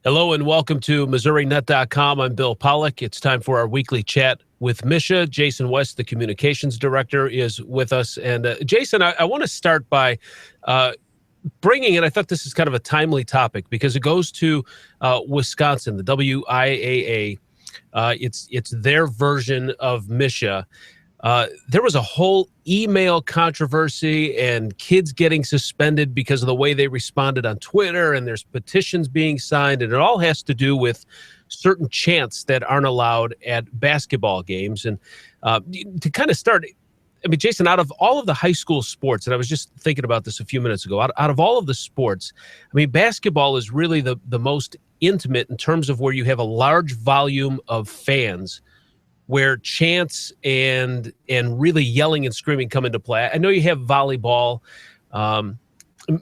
Hello and welcome to MissouriNet.com. I'm Bill Pollack. It's time for our weekly chat with MSHSAA. Jason West, the communications director, is with us. And Jason, I want to start by bringing in, I thought this is kind of a timely topic because it goes to Wisconsin, the WIAA. It's their version of MSHSAA. There was a whole email controversy and kids getting suspended because of the way they responded on Twitter, and there's petitions being signed, and it all has to do with certain chants that aren't allowed at basketball games. And to kind of start, I mean, Jason, out of all of the high school sports, and I was just thinking about this a few minutes ago, out of all of the sports, I mean, basketball is really the most intimate in terms of where you have a large volume of fans, where chants and really yelling and screaming come into play. I know you have volleyball.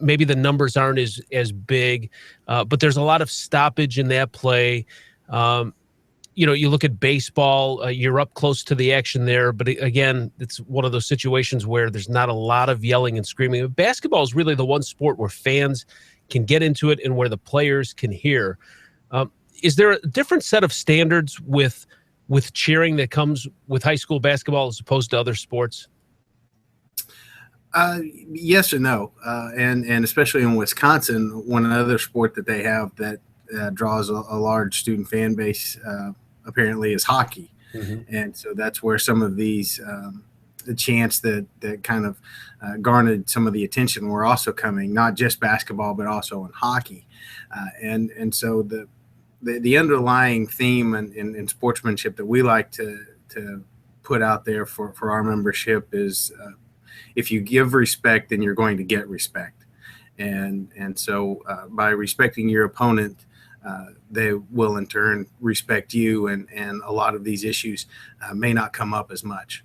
Maybe the numbers aren't as big, but there's a lot of stoppage in that play. You look at baseball, you're up close to the action there, but again, it's one of those situations where there's not a lot of yelling and screaming. Basketball is really the one sport where fans can get into it and where the players can hear. Is there a different set of standards with cheering that comes with high school basketball as opposed to other sports? Yes or no. And especially in Wisconsin, one other sport that they have that draws a large student fan base apparently is hockey. Mm-hmm. And so that's where some of these the chants that kind of garnered some of the attention were also coming, not just basketball, but also in hockey. And so the underlying theme in sportsmanship that we like to put out there for our membership is if you give respect, then you're going to get respect. And so by respecting your opponent, they will in turn respect you, and a lot of these issues may not come up as much.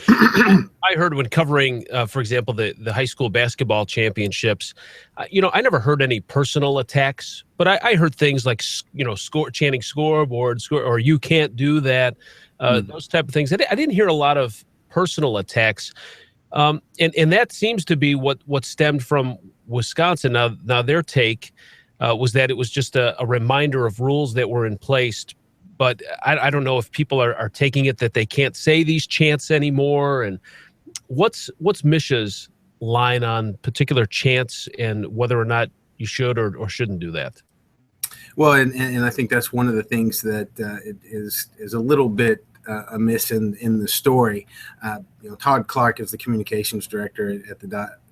I heard when covering, for example, the high school basketball championships, I never heard any personal attacks, but I heard things like, chanting scoreboard, or you can't do that, those type of things. I didn't hear a lot of personal attacks. And that seems to be what stemmed from Wisconsin. Now their take was that it was just a reminder of rules that were in place. But I don't know if people are taking it that they can't say these chants anymore. And what's MSHSAA's line on particular chants and whether or not you should or shouldn't do that? Well, and I think that's one of the things that is a little bit amiss in the story. Todd Clark is the communications director at the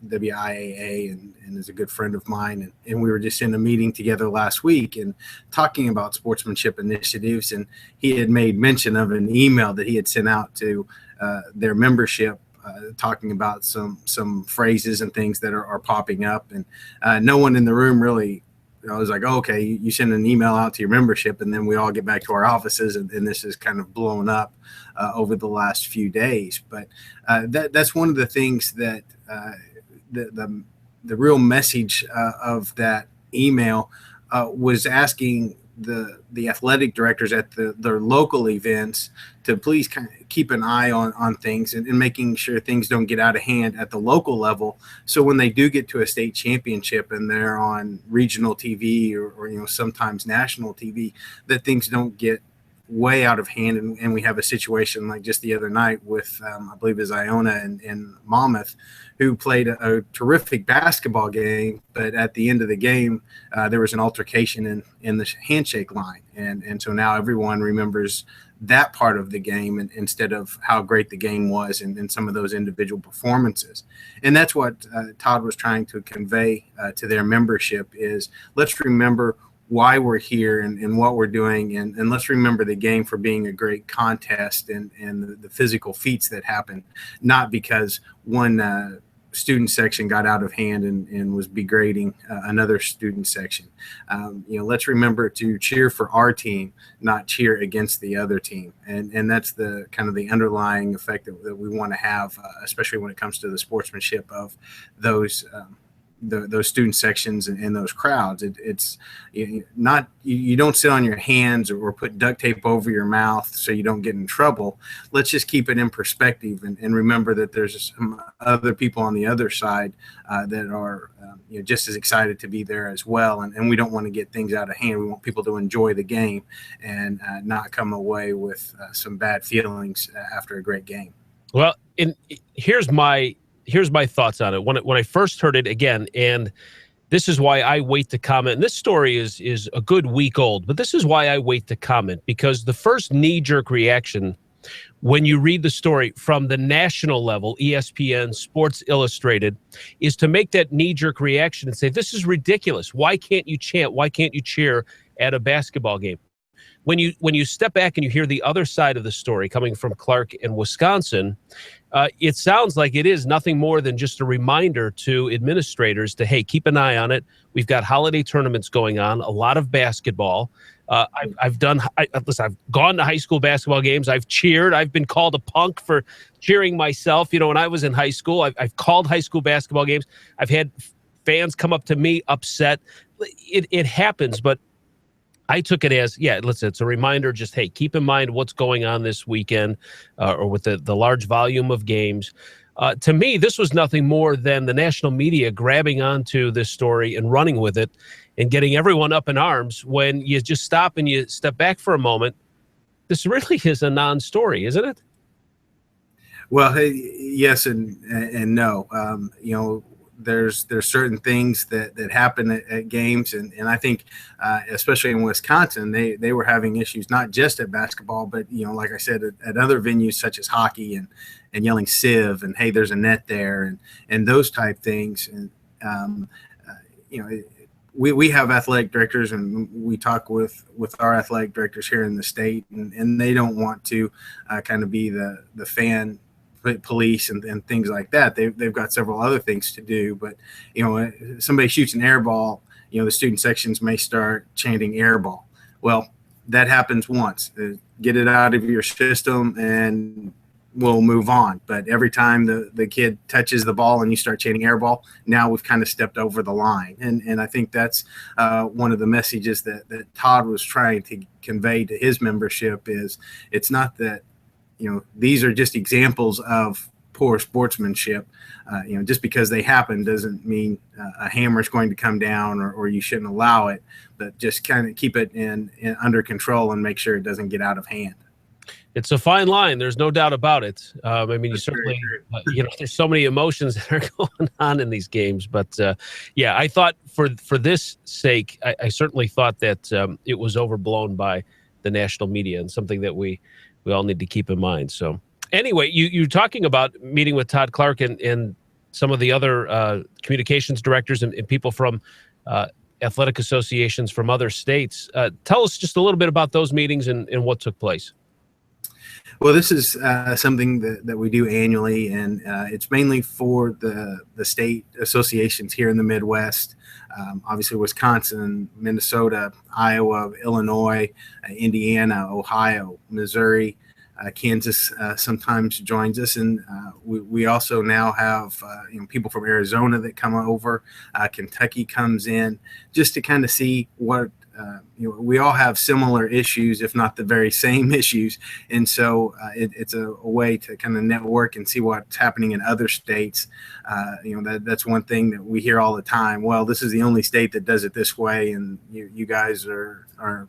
WIAA and is a good friend of mine. And we were just in a meeting together last week and talking about sportsmanship initiatives. And he had made mention of an email that he had sent out to their membership, talking about some phrases and things that are popping up. And no one in the room really, I was like, oh, okay, you send an email out to your membership, and then we all get back to our offices, and this is kind of blown up over the last few days. But that's one of the things that the real message of that email was asking the athletic directors at their local events to please kind of keep an eye on things and making sure things don't get out of hand at the local level. So when they do get to a state championship and they're on regional TV or sometimes national TV, that things don't get way out of hand. And we have a situation like just the other night with, I believe it's Iona and Monmouth, who played a terrific basketball game, but at the end of the game, there was an altercation in the handshake line. And so now everyone remembers that part of the game instead of how great the game was and some of those individual performances. And that's what Todd was trying to convey to their membership is let's remember why we're here and what we're doing. And let's remember the game for being a great contest and the physical feats that happened, not because one student section got out of hand and was degrading another student section. Let's remember to cheer for our team, not cheer against the other team. And that's the kind of the underlying effect that we want to have, especially when it comes to the sportsmanship of those those student sections and those crowds. It's not, you don't sit on your hands or put duct tape over your mouth so you don't get in trouble. Let's just keep it in perspective and remember that there's some other people on the other side that are just as excited to be there as well. And we don't want to get things out of hand. We want people to enjoy the game and not come away with some bad feelings after a great game. Well, here's my thoughts on it. When I first heard it again, and this is why I wait to comment. And this story is a good week old, but this is why I wait to comment, because the first knee-jerk reaction when you read the story from the national level, ESPN, Sports Illustrated, is to make that knee-jerk reaction and say, this is ridiculous. Why can't you chant? Why can't you cheer at a basketball game? When you step back and you hear the other side of the story coming from Clark in Wisconsin, it sounds like it is nothing more than just a reminder to administrators to, hey, keep an eye on it. We've got holiday tournaments going on, a lot of basketball. I've gone to high school basketball games. I've cheered. I've been called a punk for cheering myself. When I was in high school, I've called high school basketball games. I've had fans come up to me upset. It happens, but I took it as, it's a reminder, just, hey, keep in mind what's going on this weekend or with the large volume of games. To me, this was nothing more than the national media grabbing onto this story and running with it and getting everyone up in arms when you just stop and you step back for a moment. This really is a non-story, isn't it? Well, hey, yes and no. There's certain things that happen at games, and I think especially in Wisconsin, they were having issues not just at basketball, but like I said, at other venues such as hockey and yelling "Civ" and "Hey, there's a net there" and those type things. And we have athletic directors, and we talk with our athletic directors here in the state, and they don't want to kind of be the fan police and things like that. They've got several other things to do, but somebody shoots an air ball, the student sections may start chanting air ball. Well, that happens once. Get it out of your system and we'll move on. But every time the kid touches the ball and you start chanting air ball, now we've kind of stepped over the line. And I think that's one of the messages that Todd was trying to convey to his membership is it's not that these are just examples of poor sportsmanship. Just because they happen doesn't mean a hammer is going to come down or you shouldn't allow it, but just kind of keep it in under control and make sure it doesn't get out of hand. It's a fine line. There's no doubt about it. You certainly, there's so many emotions that are going on in these games. But I thought for this sake, I certainly thought that it was overblown by the national media and something that we all need to keep in mind. So anyway, you're talking about meeting with Todd Clark and some of the other communications directors and people from athletic associations from other states. Tell us just a little bit about those meetings and what took place. Well, this is something that we do annually, and it's mainly for the state associations here in the Midwest. Obviously, Wisconsin, Minnesota, Iowa, Illinois, Indiana, Ohio, Missouri, Kansas sometimes joins us, and we also now have people from Arizona that come over. Kentucky comes in just to kind of see what. We all have similar issues, if not the very same issues. And so it's a way to kind of network and see what's happening in other states. That's one thing that we hear all the time. Well, this is the only state that does it this way, and you guys are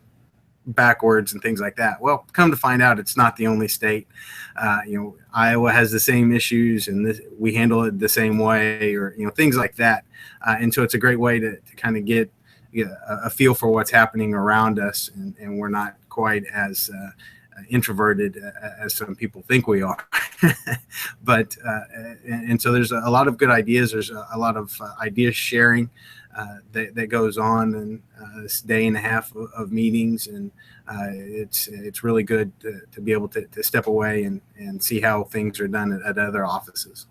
backwards and things like that. Well, come to find out, it's not the only state. Iowa has the same issues, and we handle it the same way, or things like that. And so it's a great way to kind of get a feel for what's happening around us, and we're not quite as introverted as some people think we are. But and so there's a lot of good ideas. There's a lot of idea sharing that goes on in this day and a half of meetings, and it's really good to be able to step away and see how things are done at other offices.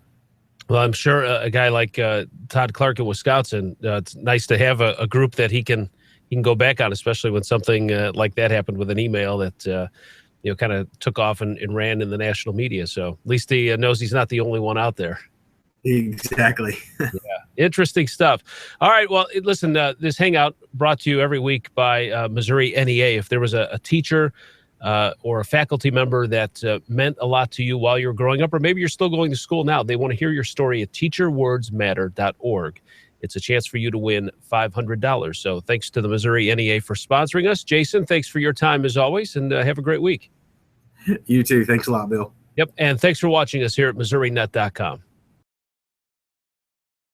Well, I'm sure a guy like Todd Clark in Wisconsin, it's nice to have a group that he can go back on, especially when something like that happened with an email that kind of took off and ran in the national media. So at least he knows he's not the only one out there. Exactly. Yeah. Interesting stuff. All right. Well, listen, this hangout brought to you every week by Missouri NEA. If there was a teacher or a faculty member that meant a lot to you while you were growing up, or maybe you're still going to school now, they want to hear your story at teacherwordsmatter.org. It's a chance for you to win $500. So thanks to the Missouri NEA for sponsoring us. Jason, thanks for your time as always, and have a great week. You too. Thanks a lot, Bill. Yep. And thanks for watching us here at MissouriNet.com.